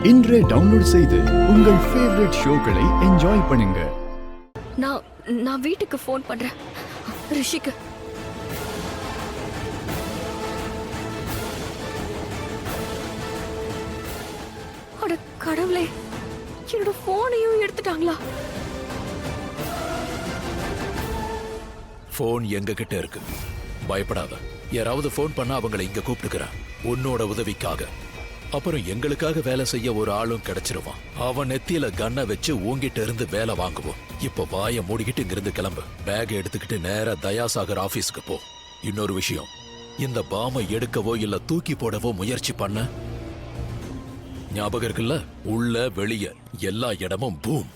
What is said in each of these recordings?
இன்றே டவுன்லோட் செய்து உங்கள் ஃபேவரட் ஷோக்களை என்ஜாய் பண்ணுங்க. நான் வீட்டுக்கு ஃபோன் பண்றேன் ரிஷிக்கு. அட கடவுளே, என்னோட போனையும் எடுத்துட்டாங்களா? போன் எங்க கிட்ட இருக்கு, பயப்படாத. யாராவது போன் பண்ணா அவங்களை இங்க கூப்பிட்டுக்கிறேன் உன்னோட உதவிக்காக. அப்புறம் எங்களுக்காக வேலை செய்ய ஒரு ஆளும் கிடைச்சிருவான். அவன் நெத்தியில கண்ணை வச்சு உங்கிட்ட இருந்து வேலை வாங்குவோம். இப்ப வாய மூடிக்கிட்டு இங்கிருந்து கிளம்பு. பேக் எடுத்துக்கிட்டு நேரா தயாசாகர் ஆபீஸ்க்கு போ. இன்னொரு விஷயம், இந்த பாமை எடுக்கவோ இல்ல தூக்கி போடவோ முயற்சி பண்ண, ஞாபகம் இருக்குல்ல, உள்ள வெளிய எல்லா இடமும் பூம்.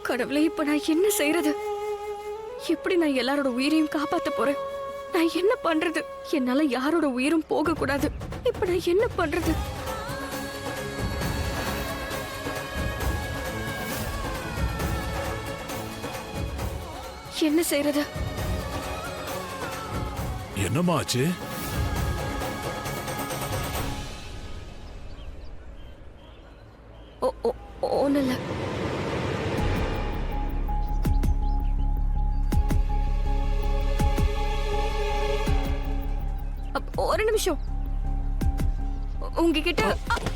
கடவுளே, இப்ப நான் என்ன செய்யறது? எப்படி நான் எல்லாரோட உயிரையும் காப்பாத்த போறேன்? நான் என்ன பண்றது? என்னால யாரோட உயிரும் போக கூடாது. இப்ப நான் என்ன பண்றது? என்ன செய்யறது? என்னமாச்சு? ஒண்ணும் இல்ல. ஒரு நிமிஷம், உங்ககிட்ட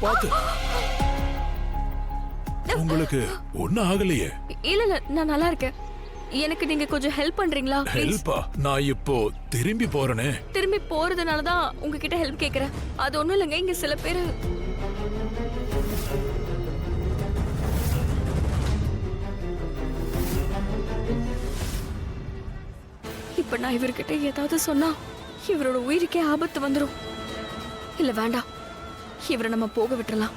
பாத்து. உங்களுக்கு ஒண்ணும் ஆகலையே? இல்ல, நான் நல்லா இருக்கேன். எனக்கு நீங்க கொஞ்சம் ஹெல்ப் பண்றீங்களா? ஹெல்ப்பா? நான் இப்போ திரும்பி போறேனே. திரும்பி போறதுனாலதான் உங்ககிட்ட ஹெல்ப் கேக்குறேன். அது ஒண்ணும் இல்லைங்க, இங்க சில பேரு இப்ப நான் இவர்கிட்ட ஏதாவது சொன்னா இவரோட உயிருக்கே ஆபத்து வந்துடும். இல்ல வேண்டாம், இவரை நம்ம போக விட்டுறலாம்.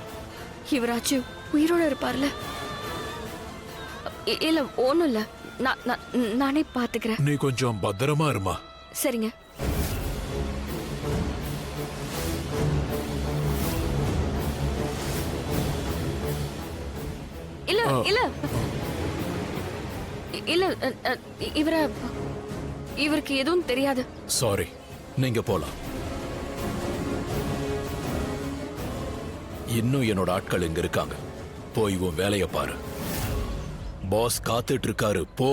இவராச்சும் உயிரோட இருப்பார்ல. இல்ல ஒண்ணும் இல்ல, நானே பாத்துக்கிறேன். நீ கொஞ்சம் பத்திரமா இருமா. சரிங்க. இல்ல இல்ல இல்ல, இவருக்கு எதுவும் தெரியாது. சாரி, நீங்க போலாம். இன்னும் என்னோட ஆட்கள் இங்க இருக்காங்க. போய் உன் வேலைய பாரு. பாஸ் காத்துட்டு இருக்காரு, போ.